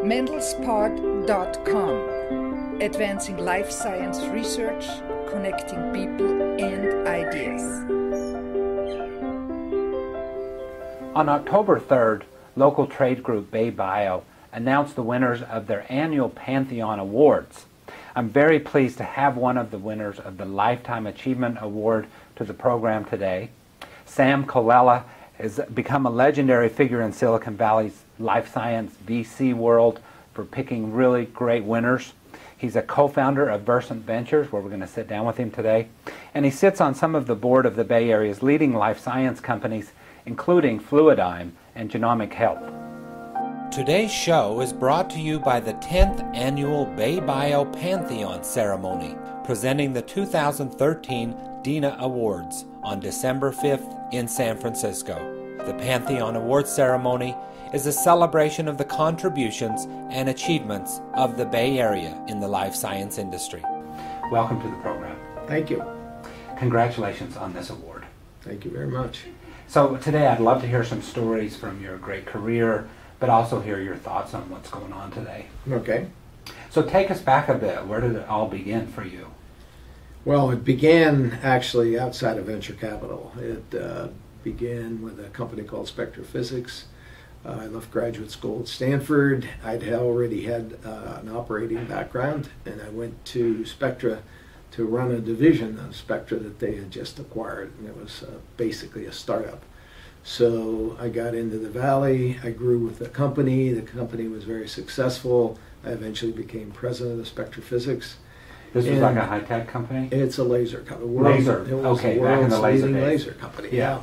mendelspod.com, advancing life science research, connecting people and ideas. On October 3rd, local trade group Bay Bio announced the winners of their annual Pantheon Awards. I'm very pleased to have one of the winners of the Lifetime Achievement Award to the program today. Sam Kella has become a legendary figure in Silicon Valley's life science VC world for picking really great winners. He's a co-founder of Versant Ventures, where we're going to sit down with him today. And he sits on some of the board of the Bay Area's leading life science companies, including Fluidigm and Genomic Health. Today's show is brought to you by the 10th Annual Bay Bio Pantheon Ceremony, presenting the 2013 DINA Awards on December 5th in San Francisco. The Pantheon Awards ceremony is a celebration of the contributions and achievements of the Bay Area in the life science industry. Welcome to the program. Thank you. Congratulations on this award. Thank you very much. So today I'd love to hear some stories from your great career, but also hear your thoughts on what's going on today. Okay. So take us back a bit. Where did it all begin for you? Well, it began actually outside of venture capital. It began with a company called Spectra Physics. I left graduate school at Stanford. I'd already had an operating background, and I went to Spectra to run a division of Spectra that they had just acquired, and it was basically a startup. So I got into the Valley. I grew with the company. The company was very successful. I eventually became president of Spectra Physics. This was like a high-tech company? It's a laser company. Laser. It was Okay, the back in the world's laser leading days. laser company. Yeah.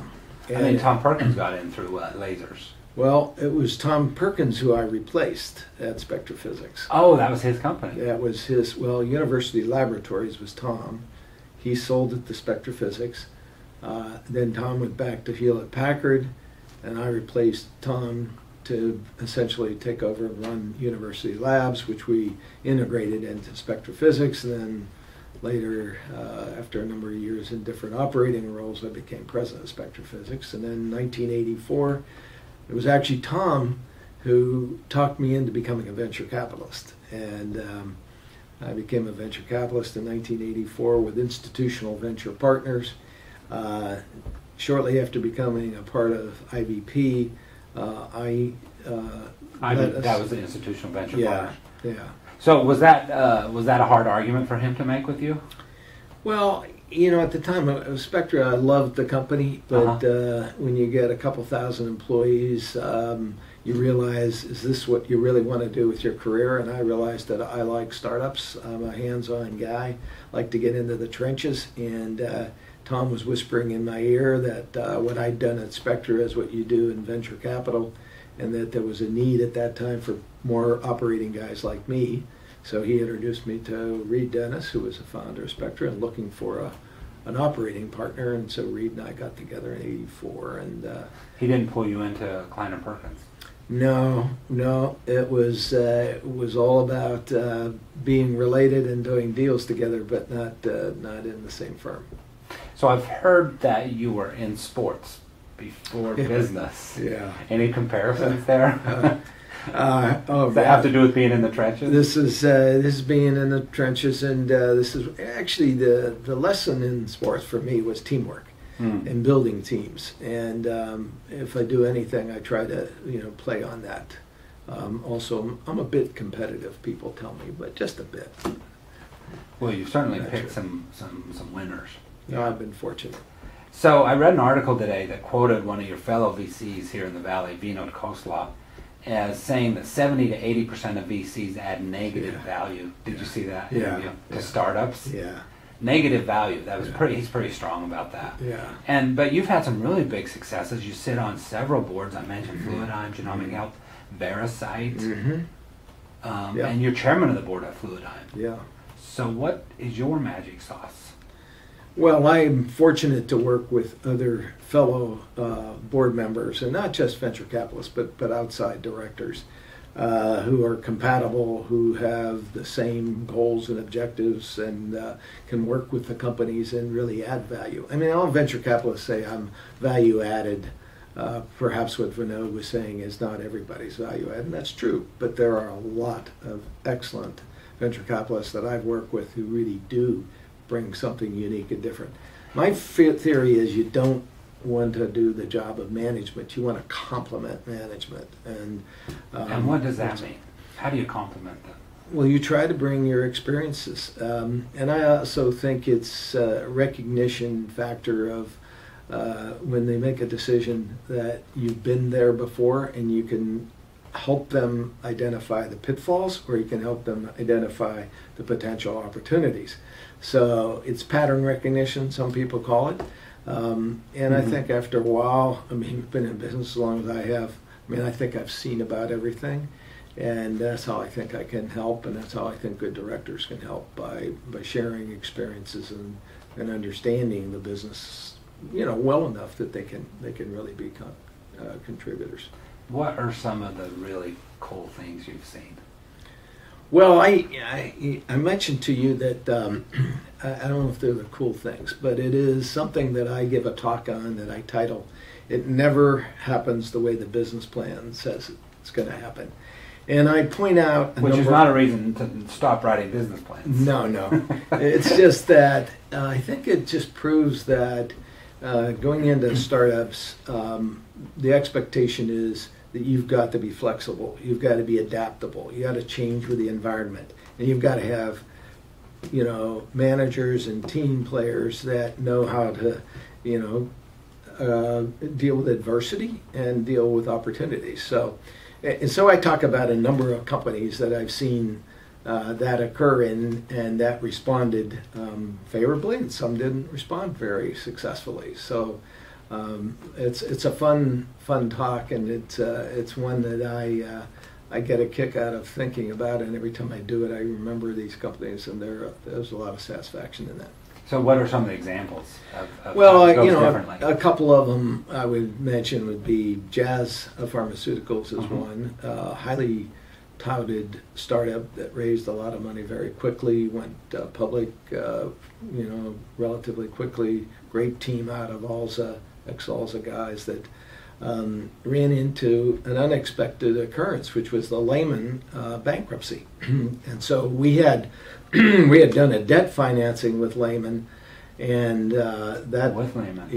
And then Tom Perkins got in through lasers. Well, it was Tom Perkins who I replaced at Spectra Physics. Oh, that was his company. That was his, well, University Laboratories was Tom. He sold it to Spectra Physics. Then Tom went back to Hewlett Packard, and I replaced Tom to essentially take over and run University Labs, which we integrated into Spectra Physics. And then later, after a number of years in different operating roles, I became president of Spectra Physics. And then in 1984, it was actually Tom who talked me into becoming a venture capitalist. And I became a venture capitalist in 1984 with Institutional Venture Partners. Shortly after becoming a part of IVP, that was the Institutional Venture Partners. Yeah. So was that a hard argument for him to make with you? Well, you know, at the time, Spectra, I loved the company, but when you get a couple thousand employees, you realize, is this what you really want to do with your career? And I realized that I like startups. I'm a hands-on guy, like to get into the trenches. And Tom was whispering in my ear that what I'd done at Spectra is what you do in venture capital, and that there was a need at that time for more operating guys like me. So he introduced me to Reed Dennis, who was the founder of Spectra, and looking for an operating partner. And so Reed and I got together in '84. And he didn't pull you into Kleiner Perkins. No. It was all about being related and doing deals together, but not in the same firm. So I've heard that you were in sports before business. Yeah. Any comparisons there? Does that have to do with being in the trenches? This is being in the trenches, and this is actually the lesson in sports for me was teamwork and building teams. And if I do anything, I try to play on that. Also, I'm a bit competitive. People tell me, but just a bit. Well, you've certainly picked some winners. No, I've been fortunate. So I read an article today that quoted one of your fellow VCs here in the Valley, Vinod Khosla, as saying that 70 to 80% of VCs add negative value. Did you see that interview to startups? Yeah. Negative value. That was he's pretty strong about that. Yeah. But you've had some really big successes. You sit on several boards. I mentioned Fluidigm, Genomic Health, Versant, and you're chairman of the board at Fluidigm. Yeah. So what is your magic sauce? Well, I'm fortunate to work with other fellow board members, and not just venture capitalists, but outside directors who are compatible, who have the same goals and objectives, and can work with the companies and really add value. I mean, all venture capitalists say I'm value added. perhaps what Vinod was saying is not everybody's value add, and that's true. But there are a lot of excellent venture capitalists that I've worked with who really do bring something unique and different. My theory is you don't want to do the job of management. You want to complement management. And what does that mean? How do you complement them? Well, you try to bring your experiences. And I also think it's a recognition factor of when they make a decision that you've been there before, and you can help them identify the pitfalls, or you can help them identify the potential opportunities. So it's pattern recognition, some people call it. And I think after a while, I mean, I've been in business as long as I have, I mean, I think I've seen about everything. And that's how I think I can help, and that's how I think good directors can help, by sharing experiences and understanding the business, you know, well enough that they can really be contributors. What are some of the really cool things you've seen? Well, I mentioned to you that I don't know if they're the cool things, but it is something that I give a talk on that I title, "It Never Happens the Way the Business Plan Says It's going to happen." And I point out... Which is not a reason to stop writing business plans. No. It's just that I think it just proves that going into startups, the expectation is that you've got to be flexible. You've got to be adaptable. You got to change with the environment. And you've got to have, you know, managers and team players that know how to, you know, deal with adversity and deal with opportunities. So I talk about a number of companies that I've seen that occur in, and that responded favorably, and some didn't respond very successfully. So it's a fun talk, and it's one that I get a kick out of thinking about, and every time I do it, I remember these companies, and there's a lot of satisfaction in that. So what are some of the examples of well, how it goes you know, differently? a couple of them I would mention would be Jazz Pharmaceuticals is one, highly touted startup that raised a lot of money very quickly, went public, you know, relatively quickly. Great team out of Alza, ex-Alza guys that ran into an unexpected occurrence, which was the Lehman bankruptcy. And so we had done a debt financing with Lehman, and that with Lehman,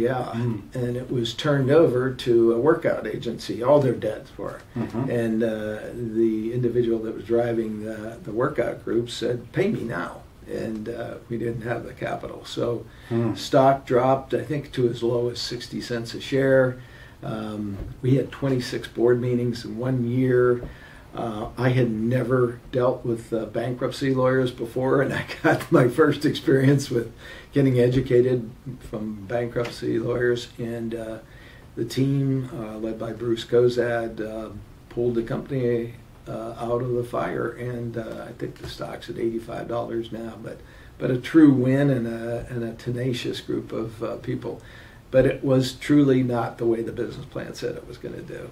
and it was turned over to a workout agency. All their debts were, and the individual that was driving the workout group said, "Pay me now." And we didn't have the capital, so stock dropped, I think, to as low as 60 cents a share. We had 26 board meetings in 1 year. I had never dealt with bankruptcy lawyers before, and I got my first experience with getting educated from bankruptcy lawyers. And the team, led by Bruce Kozad, pulled the company out of the fire, and I think the stock's at $85 now. But a true win, and a tenacious group of people. But it was truly not the way the business plan said it was going to do,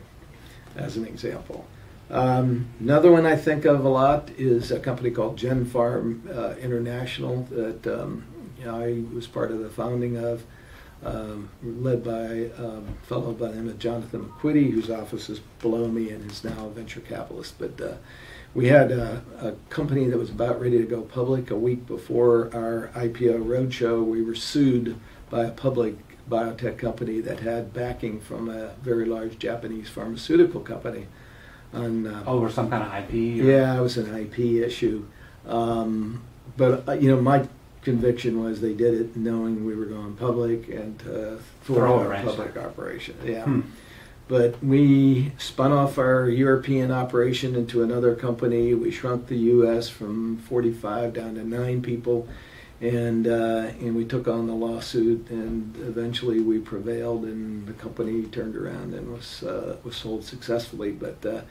as an example. Another one I think of a lot is a company called Gen Farm International that I was part of the founding of, led by a fellow by the name of Jonathan McQuitty, whose office is below me and is now a venture capitalist. But we had a company that was about ready to go public. A week before our IPO roadshow, we were sued by a public biotech company that had backing from a very large Japanese pharmaceutical company. Over some kind of IP? Yeah, it was an IP issue. But, you know, my conviction was they did it knowing we were going public and throw our public operation. Yeah. But we spun off our European operation into another company. We shrunk the U.S. from 45 down to 9 people. And we took on the lawsuit, and eventually we prevailed, and the company turned around and was sold successfully. But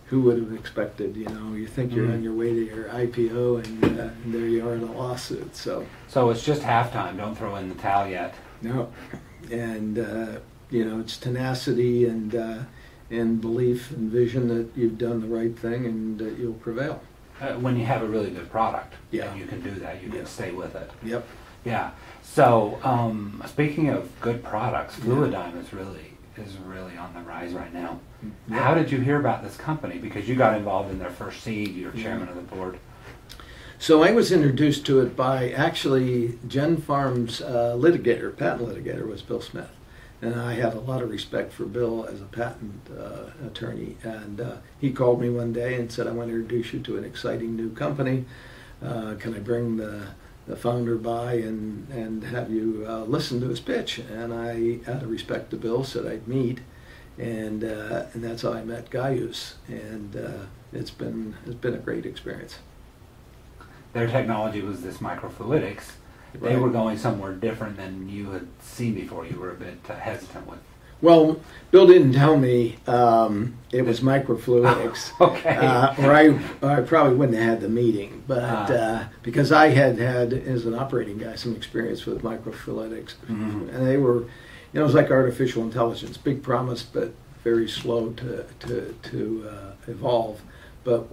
who would have expected? You know, you think you're on your way to your IPO, and there you are in a lawsuit. So it's just halftime. Don't throw in the towel yet. No, and you know, it's tenacity and belief and vision that you've done the right thing, and that you'll prevail. When you have a really good product, yeah, and you can do that, you can stay with it. Yep. Yeah. So, speaking of good products, Fluidigm is really is really on the rise right now. Yeah. How did you hear about this company? Because you got involved in their first seed, you're chairman of the board. So I was introduced to it by actually Gen Farm's patent litigator was Bill Smith. And I had a lot of respect for Bill as a patent attorney. And he called me one day and said, I want to introduce you to an exciting new company. Can I bring the founder by and have you listen to his pitch? And I, out of respect to Bill, said I'd meet. And that's how I met Gaius. And it's been a great experience. Their technology was this microfluidics. They were going somewhere different than you had seen before. You were a bit hesitant with. Well, Bill didn't tell me it was microfluidics, Okay. or I probably wouldn't have had the meeting. But because I had as an operating guy some experience with microfluidics, and they were, it was like artificial intelligence, big promise, but very slow to evolve. But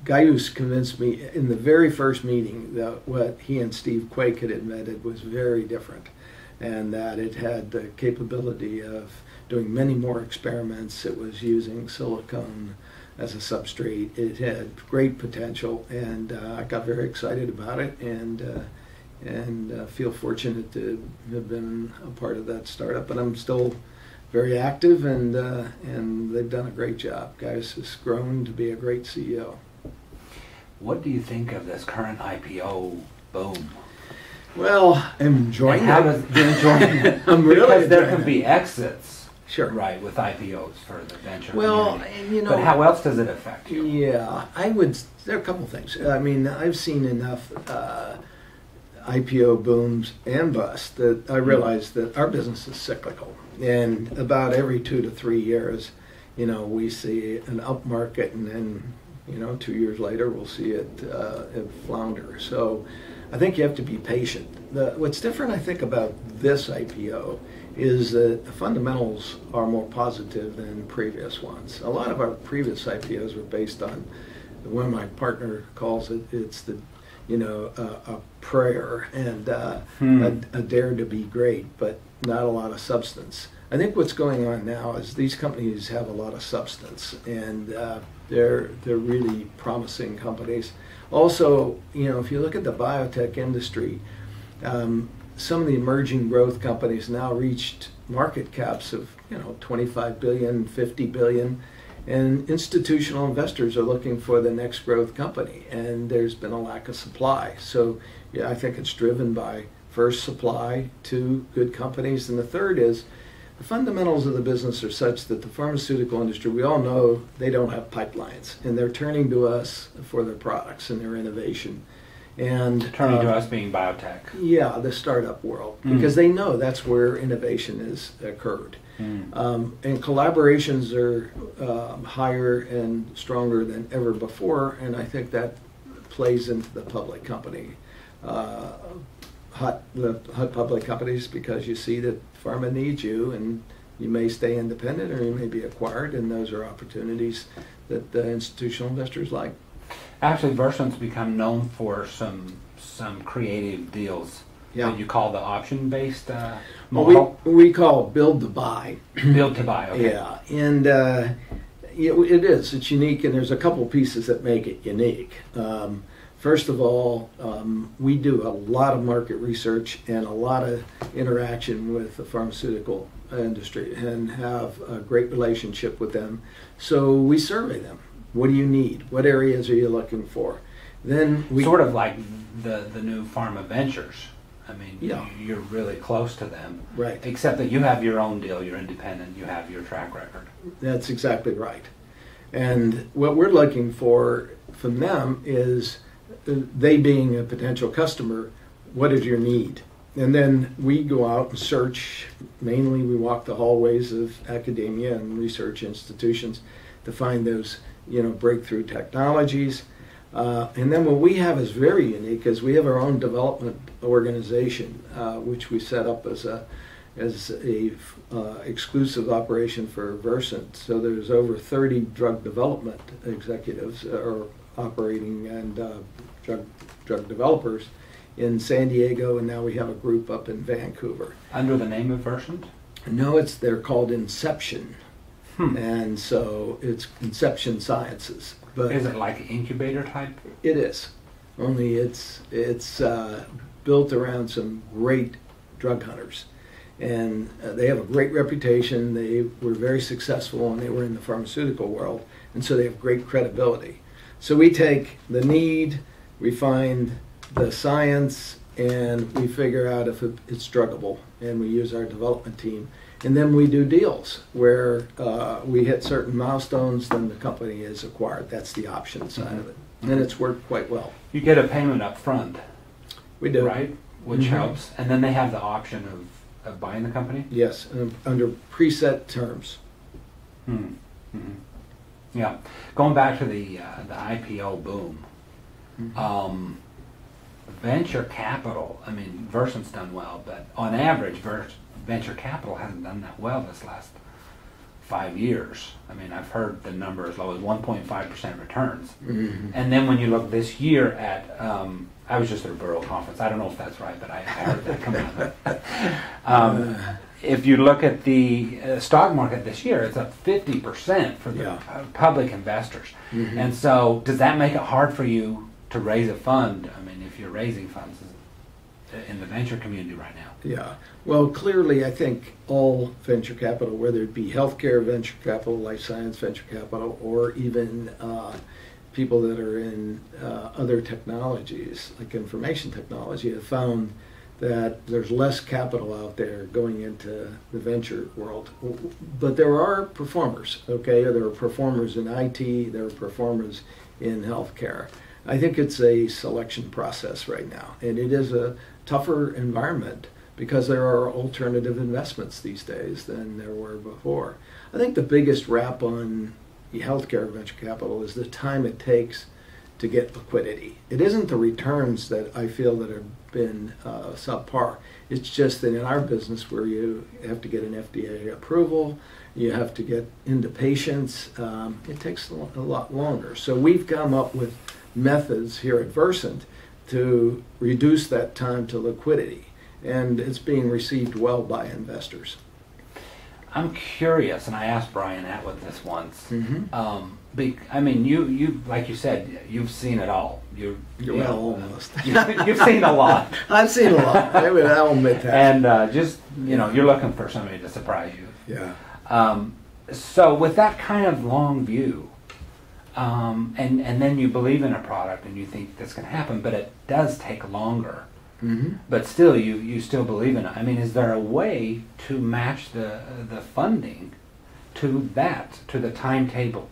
Gaius convinced me in the very first meeting that what he and Steve Quake had invented was very different, and that it had the capability of doing many more experiments. It was using silicone as a substrate. It had great potential, and I got very excited about it, and feel fortunate to have been a part of that startup. And I'm still very active, and they've done a great job. Gaius has grown to be a great CEO. What do you think of this current IPO boom? Well, I'm enjoying it. How does you're enjoying it? I'm really because there enjoying can be exits, Sure. right, with IPOs for the venture Well, community. you know, but how else does it affect you? Yeah, there are a couple things. I mean, I've seen enough IPO booms and busts that I realize that our business is cyclical, and about every 2 to 3 years, we see an up market, and then 2 years later we'll see it flounder. So I think you have to be patient. What's different, I think, about this IPO is that the fundamentals are more positive than previous ones. A lot of our previous IPOs were based on, when my partner calls it, it's a prayer and a dare to be great, but not a lot of substance. I think what's going on now is these companies have a lot of substance, and they're really promising companies. Also, if you look at the biotech industry, some of the emerging growth companies now reached market caps of 25 billion, 50 billion, and institutional investors are looking for the next growth company, and there's been a lack of supply. So yeah, I think it's driven by, first, supply, two, good companies, and the third is the fundamentals of the business are such that the pharmaceutical industry, we all know they don't have pipelines, and they're turning to us for their products and their innovation. And Turning to us being biotech. Yeah, the startup world, because they know that's where innovation has occurred. And collaborations are higher and stronger than ever before, and I think that plays into the public company, hot public companies, because you see that pharma needs you, and you may stay independent or you may be acquired, and those are opportunities that the institutional investors like. Actually, Versant's become known for some creative deals. Yeah. That you call the option-based Well, model? we call build to buy. Build to buy, okay. Yeah, and it is. It's unique, and there's a couple pieces that make it unique. First of all, we do a lot of market research and a lot of interaction with the pharmaceutical industry and have a great relationship with them. So we survey them. What do you need? What areas are you looking for? Then we sort of like the new pharma ventures. I mean, yeah. You're really close to them. Right. Except that you have your own deal, you're independent, you have your track record. That's exactly right. And what we're looking for from them is, they being a potential customer, what is your need? And then we go out and search. Mainly we walk the hallways of academia and research institutions to find those breakthrough technologies. And then what we have is very unique, is we have our own development organization, which we set up as a exclusive operation for Versant. So there's over 30 drug development executives or operating and drug developers in San Diego, and now we have a group up in Vancouver. Under the name of Versant? No, they're called Inception. And so it's Inception Sciences. But is it like incubator type? It is. Only it's built around some great drug hunters. And they have a great reputation. They were very successful and they were in the pharmaceutical world. And so they have great credibility. So we take the need, we find the science, and we figure out if it's druggable. And we use our development team. And then we do deals where we hit certain milestones, then the company is acquired. That's the option side of it. And it's worked quite well. You get a payment up front. We do. Right? Which helps. And then they have the option of buying the company? Yes, under preset terms. Yeah. Going back to the IPO boom, venture capital, I mean, Versant's done well, but on average, venture capital hasn't done that well this last 5 years. I mean, I've heard the number as low as 1.5% returns. And then when you look this year at, I was just at a Burrow conference. I don't know if that's right, but I heard that come out. If you look at the stock market this year, it's up 50% for the public investors. And so does that make it hard for you to raise a fund? I mean, if you're raising funds in the venture community right now. Yeah. Well, clearly, I think all venture capital, whether it be healthcare venture capital, life science venture capital, or even people that are in other technologies, like information technology, have found that there's less capital out there going into the venture world. But there are performers, okay? There are performers in IT, there are performers in healthcare. I think it's a selection process right now, and it is a tougher environment because there are alternative investments these days than there were before. I think the biggest rap on the healthcare venture capital is the time it takes to get liquidity. It isn't the returns that I feel that have been subpar. It's just that in our business where you have to get an FDA approval, you have to get into patients, it takes a lot longer. So we've come up with methods here at Versant to reduce that time to liquidity, and it's being received well by investors. I'm curious, and I asked Brian Atwood this once. I mean, you like you said, you've seen it all. Almost. You've seen a lot. I've seen a lot. I'll admit that. And just you're looking for somebody to surprise you. Yeah. So with that kind of long view, and then you believe in a product and you think this can happen, but it does take longer. But still, you still believe in it. I mean, is there a way to match the funding to the timetable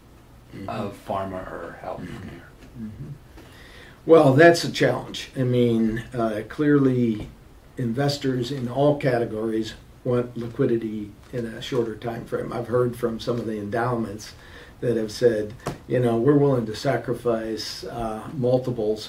of pharma or healthcare? Well, that's a challenge. I mean, clearly, investors in all categories want liquidity in a shorter time frame. I've heard from some of the endowments that have said, we're willing to sacrifice multiple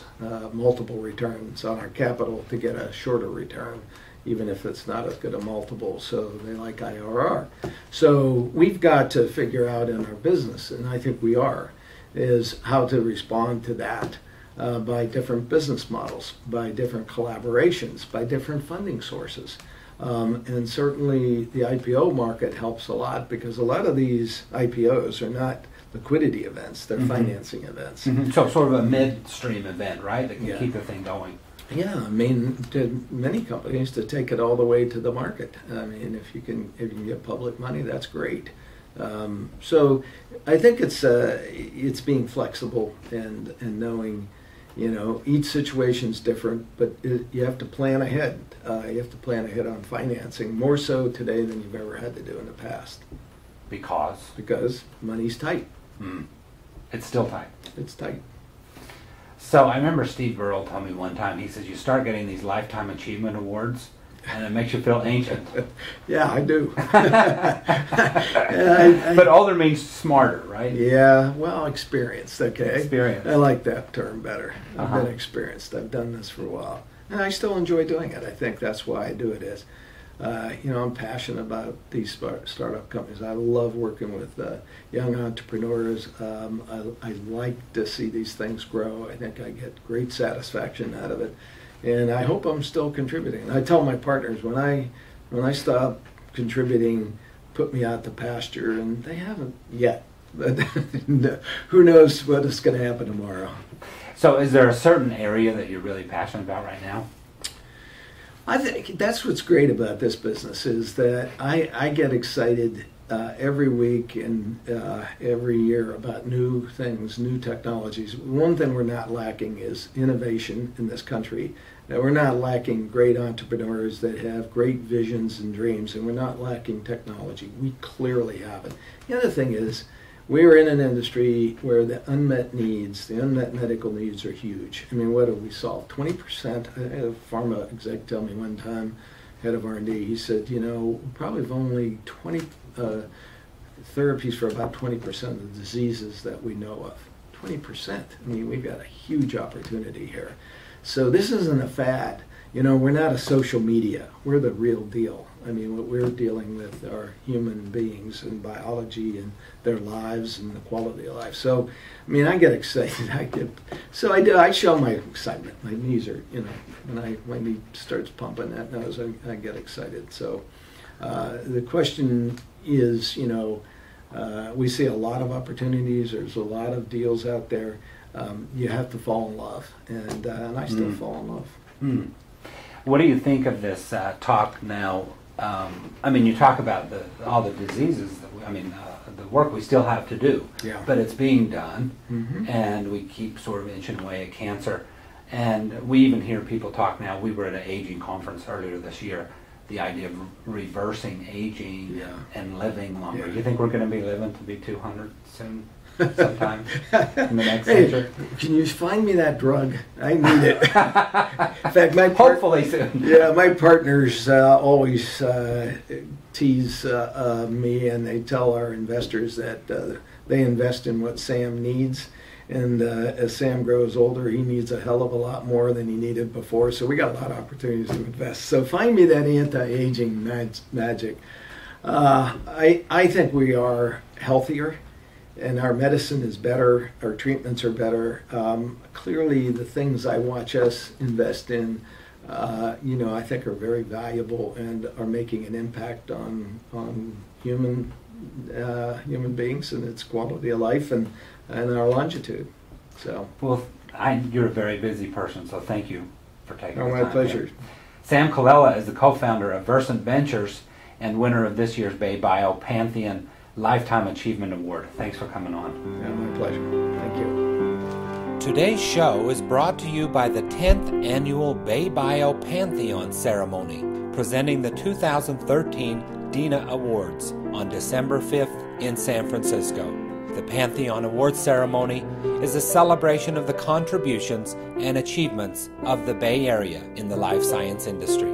returns on our capital to get a shorter return, even if it's not as good a multiple. So they like IRR. So we've got to figure out in our business, and I think we are, is how to respond to that by different business models, by different collaborations, by different funding sources. And certainly the IPO market helps a lot because a lot of these IPOs are not liquidity events, they're financing events. So sort of a midstream event, right, that can keep the thing going. Yeah, I mean, to many companies to take it all the way to the market. I mean, if you can get public money, that's great. So I think it's being flexible and knowing, each situation's different, but you have to plan ahead. You have to plan ahead on financing, more so today than you've ever had to do in the past. Because money's tight. It's still tight. It's tight. So I remember Steve Burrell told me one time, he says, you start getting these Lifetime Achievement Awards, and it makes you feel ancient. Yeah, I do. But older means smarter, right? Yeah, well, experienced, okay. Experienced. I like that term better. I've been experienced. I've done this for a while. And I still enjoy doing it. I think that's why I do it is. I'm passionate about these startup companies. I love working with young entrepreneurs. I like to see these things grow. I think I get great satisfaction out of it. And I hope I'm still contributing. I tell my partners when I stop contributing put me out to pasture, and they haven't yet. But who knows what is going to happen tomorrow. So is there a certain area that you're really passionate about right now? I think that's what's great about this business is that I get excited every week and every year about new things, new technologies. One thing we're not lacking is innovation in this country. Now, we're not lacking great entrepreneurs that have great visions and dreams, and we're not lacking technology. We clearly have it. The other thing is, we're in an industry where the unmet needs, the unmet medical needs are huge. I mean, what have we solved? 20%? I had a pharma exec tell me one time, head of R&D, he said, you know, we probably have only 20 therapies for about 20% of the diseases that we know of. 20%. I mean, we've got a huge opportunity here. So this isn't a fad. You know, we're not a social media. We're the real deal. I mean, what we're dealing with are human beings and biology and their lives and the quality of life. So, I mean, I get excited. I show my excitement. My knees are, you know, when my knee starts pumping that nose, I get excited. So, the question is, you know, we see a lot of opportunities. There's a lot of deals out there. You have to fall in love, and I still fall in love. Mm. What do you think of this talk now? I mean, you talk about all the diseases, the work we still have to do, yeah. But it's being done, Mm-hmm. and we keep sort of inching away at cancer. And we even hear people talk now, we were at an aging conference earlier this year, the idea of reversing aging, yeah. and living longer. Yeah. You think we're going to be living to be 200 soon? Sometime in the next Hey, century. can you find me that drug? I need it. In fact, Hopefully soon. Yeah, my partners always tease me, and they tell our investors that they invest in what Sam needs. And as Sam grows older, he needs a hell of a lot more than he needed before. So we got a lot of opportunities to invest. So find me that anti-aging magic. I think we are healthier. And our medicine is better, our treatments are better. Clearly, the things I watch us invest in, you know, I think are very valuable and are making an impact on human beings and its quality of life and our longitude. So, well, you're a very busy person, so thank you for taking the time. My pleasure. Sam Colella is the co-founder of Versant Ventures and winner of this year's Bay Bio Pantheon Lifetime Achievement Award. Thanks for coming on. Yeah, my pleasure. Thank you. Today's show is brought to you by the 10th Annual Bay Bio Pantheon Ceremony, presenting the 2013 DINA Awards on December 5th in San Francisco. The Pantheon Awards Ceremony is a celebration of the contributions and achievements of the Bay Area in the life science industry.